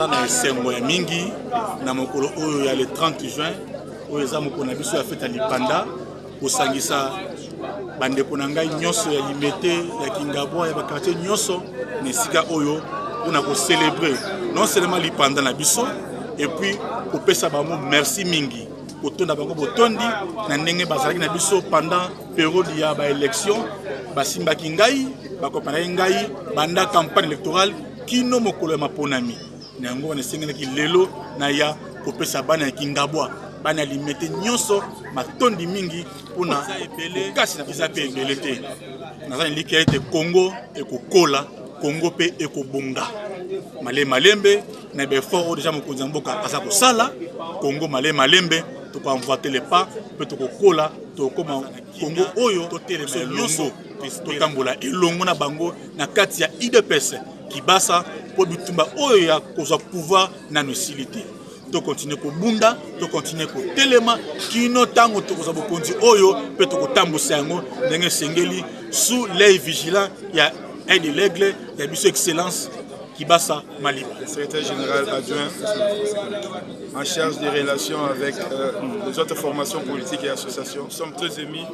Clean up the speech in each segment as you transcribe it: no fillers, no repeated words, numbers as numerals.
Na esengo ya mingi na mokolo oyo ya le 30 juin oyo eza mokolo na biso ya fete ya lipanda kosangisa bandeko na ngai nyonso ya Limete ya Kingabwa ya bakartier nyonso na esika oyo mpona kocelebre non seulement lipanda na biso et puis kopesa bango merci mingi kotonda bango botondi na ndenge bazalaki na biso pendant période ya baélection basimbaki ngai bakopanaki ngai banda campagne électorale kino mokolo ya maponami nango wana sengelaki lelo na ya kopesa bana ya Kingabwa bana Limete nyonso matondi mingi pona ebele kasi na bisa pe ebele te nazali liki ete Congo ekokola Congo pe ekobonga malembe na befort o déjà mokonzi mboka asa kosala Congo malembe to ko envoyer les pas pe to kokola to koma Congo oyo to telema nyonso to tambola elongo na bango na kati ya IDPS Kibasa pour bitumba oyo ya kozwa pouvoir na nosilité to continuer ko bunda to continuer ko telema kino tango to kozwa bokonzi oyo pe to kotambusa yango ndenge sengeli sous l'œil vigilant ya aide de l'aigle ya biso excellence Kibasa Maliba. Le secrétaire général adjoint en charge des relations avec les autres formations politiques et associations. Nous sommes très émis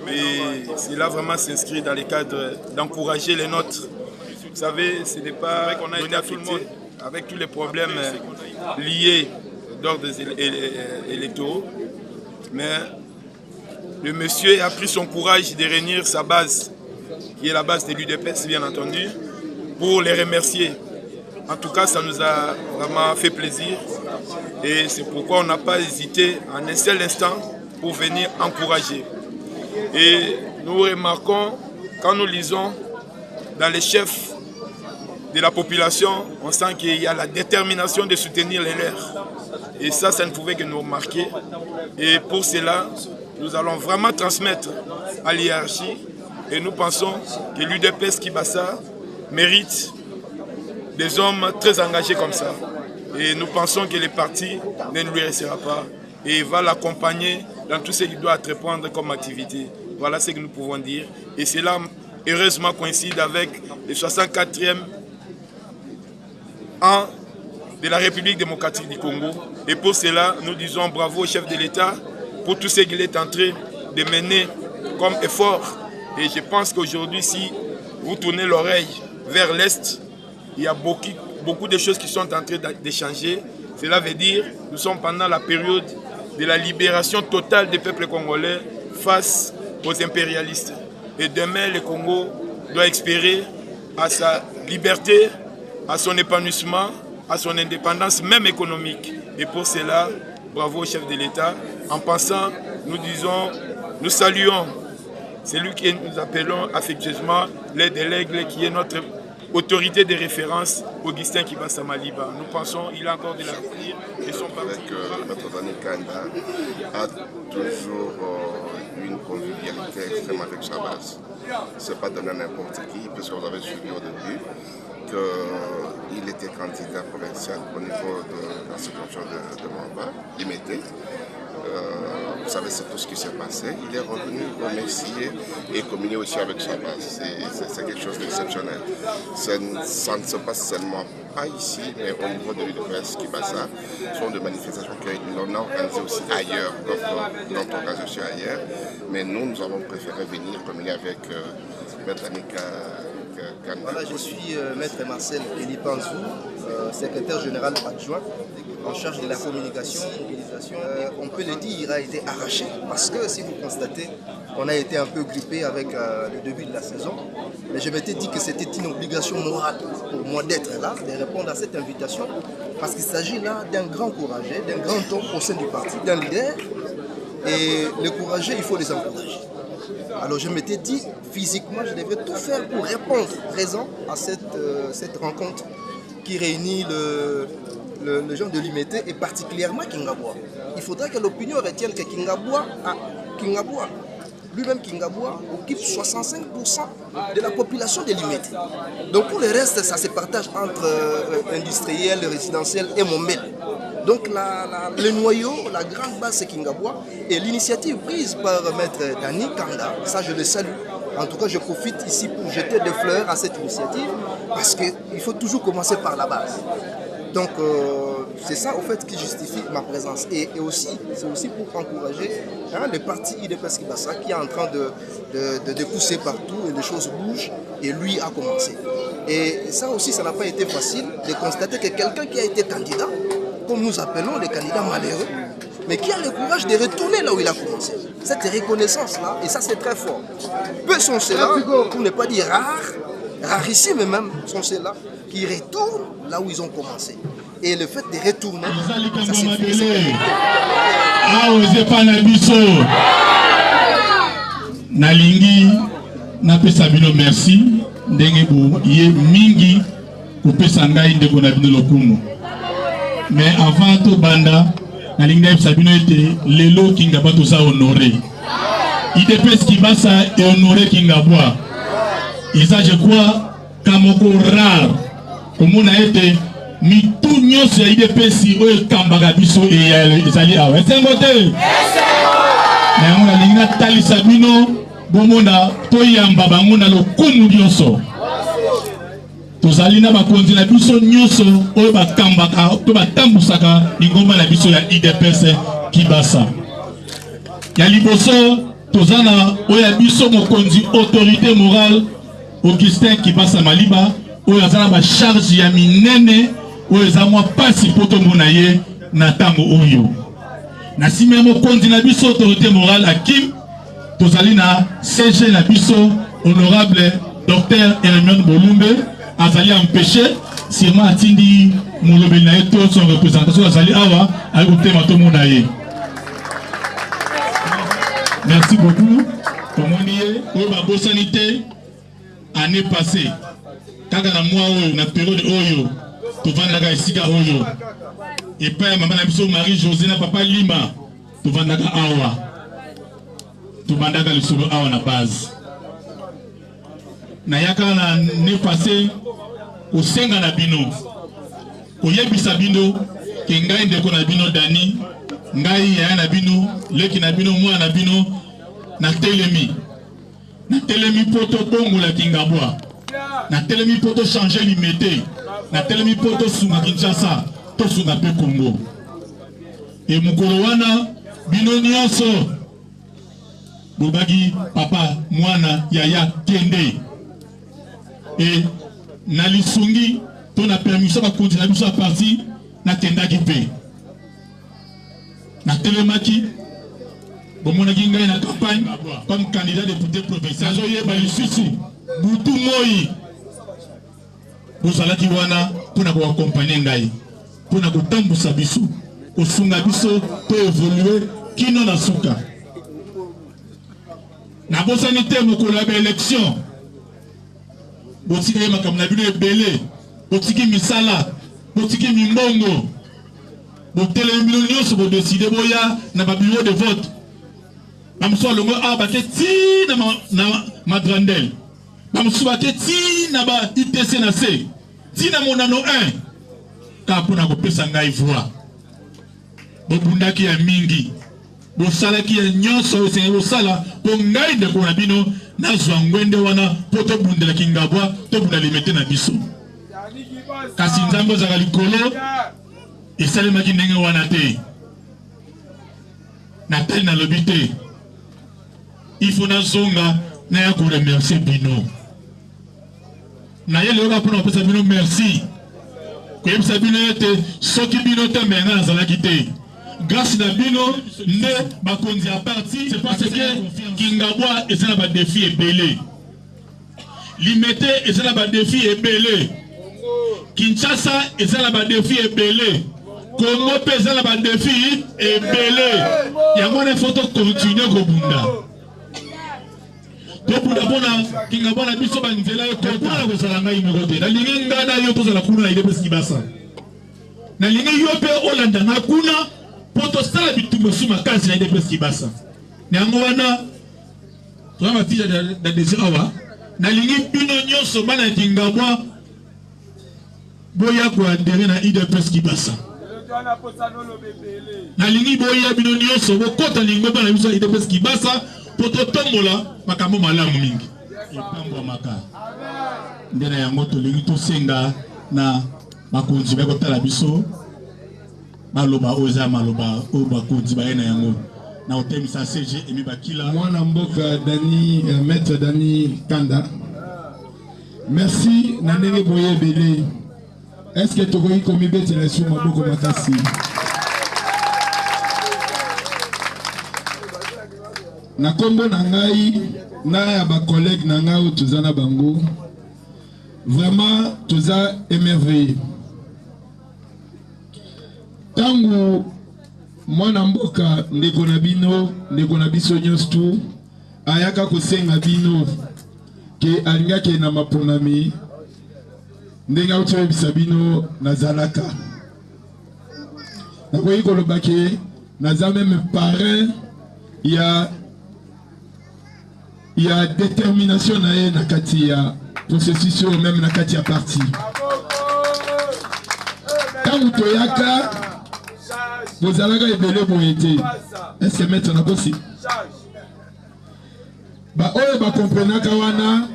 et cela vraiment s'inscrit dans les cadres d'encourager les nôtres. Vous savez, ce n'est pas qu'on a été à tout le monde avec tous les problèmes liés d'ordre électoraux, mais le monsieur a pris son courage de réunir sa base, qui est la base de l'UDPS bien entendu, pour les remercier. En tout cas, ça nous a vraiment fait plaisir et c'est pourquoi on n'a pas hésité en un seul instant pour venir encourager. Et nous remarquons, quand nous lisons dans les chefs de la population, on sent qu'il y a la détermination de soutenir les leurs. Et ça ne pouvait que nous marquer. Et pour cela, nous allons vraiment transmettre à l'hiérarchie et nous pensons que l'UDPS Kibasa mérite des hommes très engagés comme ça. Et nous pensons que le parti ne lui restera pas et va l'accompagner dans tout ce qu'il doit entreprendre comme activité. Voilà ce que nous pouvons dire. Et cela, heureusement, coïncide avec le 64e an de la République démocratique du Congo. Et pour cela, nous disons bravo au chef de l'État pour tout ce qu'il est en train de mener comme effort. Et je pense qu'aujourd'hui, si vous tournez l'oreille vers l'Est, il y a beaucoup de choses qui sont en train de changer. Cela veut dire que nous sommes pendant la période de la libération totale des peuples congolais face aux impérialistes. Et demain, le Congo doit espérer à sa liberté, à son épanouissement, à son indépendance, même économique. Et pour cela, bravo au chef de l'État. En passant, nous saluons celui que nous appelons affectueusement l'aide de l'aigle, qui est notre autorité de référence, Augustin Kibasa Maliba. Nous pensons qu'il a encore de l'avenir et son parti. Notre Dani Kanda a toujours une convivialité extrême avec sa base. Ce n'est pas donné à n'importe qui, parce que vous avez suivi au début qu'il était candidat provincial au niveau de la circonscription de Mamba, Limete. Vous savez, c'est tout ce qui s'est passé. Il est revenu remercier et communier aussi avec sa base. C'est quelque chose d'exceptionnel. Ça ne se passe seulement pas ici, mais au niveau de l'UDPS Kibasa. Ce sont des manifestations qu'on a organisées aussi ailleurs, d'autres organisations ailleurs. Mais nous avons préféré venir communier avec Maître Anika. Voilà, je suis Maître Marcel Elipanzou, secrétaire général adjoint en charge de la communication. On peut le dire, il a été arraché parce que si vous constatez, on a été un peu grippé avec le début de la saison. Mais je m'étais dit que c'était une obligation morale pour moi d'être là, de répondre à cette invitation parce qu'il s'agit là d'un grand courageux, d'un grand homme au sein du parti, d'un leader. Et les courageux, il faut les encourager. Alors je m'étais dit, physiquement, je devais tout faire pour répondre présent à cette rencontre qui réunit les gens de Limete et particulièrement Kingabwa. Il faudra que l'opinion retienne que Kingabwa, lui-même Kingabwa, occupe 65% de la population de Limete. Donc pour le reste, ça se partage entre industriels, résidentiels et Mombel. Donc le noyau, la grande base, c'est Kingabwa. Et l'initiative prise par Maître Dani Kanda, ça je le salue. En tout cas, je profite ici pour jeter des fleurs à cette initiative parce qu'il faut toujours commencer par la base. Donc, c'est ça, au fait, qui justifie ma présence. Et aussi, c'est aussi pour encourager le parti IDPS Kibasa qui est en train de pousser partout et les choses bougent. Et lui a commencé. Et ça aussi, ça n'a pas été facile de constater que quelqu'un qui a été candidat, comme nous appelons les candidats malheureux, mais qui a le courage de retourner là où il a commencé. Cette reconnaissance-là, et ça c'est très fort. Peu sont ceux-là, pour ne pas dire rarissimes même, sont ceux-là qui retournent là où ils ont commencé. Et le fait de retourner, ça c'est Nalingi, napesa bino merci, ndenge bu ye mingi, kupesa ngai ndeko na bino lokumu. Mais avant tout banda, Nalinga Sabino était Lelo Kingaba tout ça honoré. IDPS Kibasa est honoré Kingabwa. Et ça je crois Kamoko rare. Comme on a été mis tout nyo sur IDPS ou Kambagabiso et Zali Awa. C'est un côté. Mais on a Linga Tali Sabino, Bomona, Toyamba Bangona lo Kumu Dioso. Tozalina bakonzi na biso nyoso oyo bakambaka to batambusaka ingomba na biso ya IDPS Kibasa. Ya liboso tozana oyo ya biso mokonzi autorité morale Augustin Kibasa Maliba oyo azana ba charge ya minene oyo za mwa pasi poto mona ye na tango oyo. Na sima mokonzi na biso autorité morale Hakim tozalina CG na biso honorable Dr Hermione Bolumbe Azali empêché, si moi atindi Moulobel Naeto son représentation Azali Awa a écouté ma tout monde aïe. Merci beaucoup. Comme on y est, au babo sanité année passée, quand on a moi na période oyo, tu vas naga isiga oyo. Et puis maman na biso Marie José na papa Lima, tu vas naga Awa. Tu vas naga le solo Awa na base. Na yaka na ne passé au senga na bino o yebisa bino ke ngai ndeko na bino Dani ngai ya na bino leki na bino mwa na bino na telemi poto tongo la Kingabwa na telemi poto changer limité na telemi poto sunga Kinshasa to sunga pe Congo e mukolo wana bino nyonso bobagi papa mwana yaya kende et na lisungi to na permission ba continuer biso parti na tendaki pe na telemaki bomonaki ngai na campagne comme candidat député provincial zoye ba lisusu butu moi bozalaki wana pona ko accompagner ngai pona ko tambusa biso ko sunga biso to évoluer kino na suka na bosani te mokolo ya élection botiki makamna bino ebele botiki misala botiki mimbongo botele bino nyonso bo décider boya na ba bureau de vote bamso longo abate ti na madrandel bamso bate ti na ba ITC na C ti na monano 1 ka pona ko pesa ngai voix bobundaki ya mingi bosalaki ya nyonso osengi bosala po ngai ndeko na bino na zwangwende wana poto bundela Kingabwa to bunda limete na biso kasi nzambo za likolo esalemaki ndenge wana te na tali na lobite il faut na zonga na ya ko remercier bino na yele oka pona pesa bino merci ko yebisa bino ete soki bino te menga nazalaki te grâce à bino ne bakonzi à parti c'est parce que Kingabwa est un défi ebele limité est un défi ebele Kinshasa est un défi ebele Congo est un défi ebele yango na photo continuer ko bunda to bunda bona Kingabwa na biso banzela yo ko na ko sala ngai mekote na linga na yo to sala kuna IDPS Kibasa na linga yo pe Olanda na kuna poto sala bitumba suma kazi na IDPS Kibasa nyango wana to ma fille da desi awa na lingi bino nyonso bana Kingabwa boya ko adere na IDPS Kibasa na lingi boya bino nyonso bokota lingo bana biso IDPS Kibasa poto tombola makambo malamu mingi ipambo maka ndena yango to lingi to senga na bakonzi bakotala biso baloba oza maloba o bakonzi baena yango na otemisa CG emi bakila mwana mboka Dani maître Dani Kanda. Merci na ndenge boye belé. Est-ce que tokoki komi betela sur maboko makasi? Na kombo na ngai na ya ba collègue na ngai tozana bango. Vraiment toza émerveillé. Tangu mwana mboka ndeko na bino ndeko na biso nyonso ayaka kosenga bino ke alingaki na maponami ndenga utebisa bino nazalaka nakoyi koloba ke naza même parrain ya détermination na ye na kati ya processus même na kati ya parti tangu toyaka bozalaka ebele boye te. Est-ce que maître na bosi ba oyo ba comprenaka wana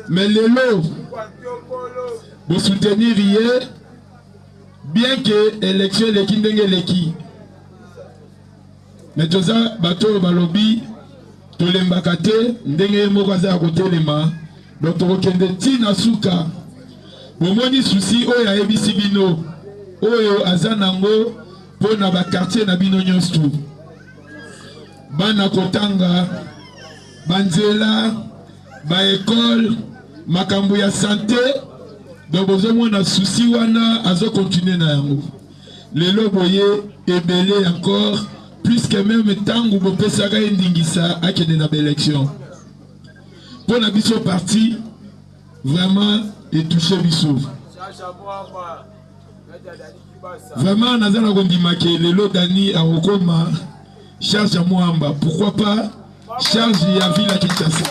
mais lelo bo soutenir ye bien que élection leki ndenge leki mais toza bato balobi tolembaka te ndenge moko aza kotelema donc tokokende tina suka bomoni souci oyo ayebisi bino oyo azanango pona ba quartier na bino nyonso bana kotanga banzela ba école makambo ya santé donc bozomona souci wana azo continuer na yango lelo boye ebele encore plus que même tangu bopesaka ndingisa akende na élection pona biso parti vraiment et toucher biso vraiment nazana kondima ke lelo Dani akokoma charge à Mwamba, pourquoi pas charge ya ville à Kinshasa.